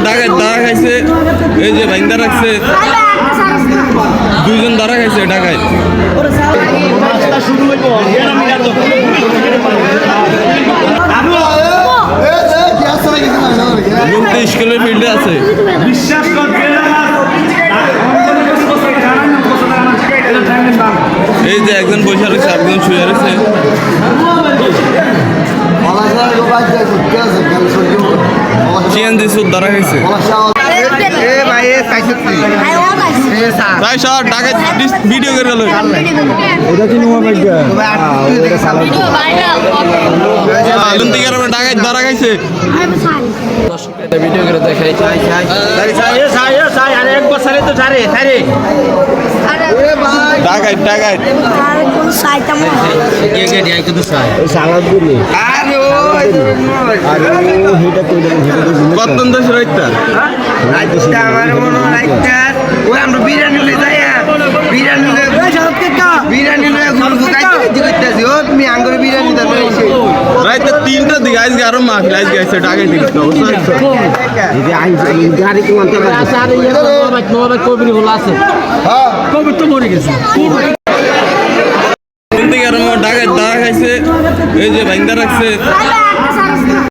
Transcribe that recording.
ডাকাত ধরা খাইছে, এই যে ভাইন্দা রাখছে, দুইজন ধরা খাইছে ডাকাত। 29 কিলো ফিল্ডে আছে। এই যে একজন বসে রয়েছে, একজন শুয়ে রয়েছে। চিয়ান দিস ধরা খাইছে। ভিডিও করে গেল ডাকাত ধরা খাইছে। ভিডিও করে দেখাই ডাকাত ডাকাত কত দেশ রাইতা আমার মনে হয় ওই আমরা বিরিয়ানি লই যাই বিরিয়ানি বিরিয়ানি করতেছি ও তুমি আঙ্গুর বিরিয়ানি রাইতে 3টা দিকে আজকে আরো মাহফিল আজকে আছে ডাকাত দিকে গাড়ি কি মানতে কবির তো মরে গেছে ডাকাত ধরা খাইছে, এই যে ভাইন্দা রাখছে,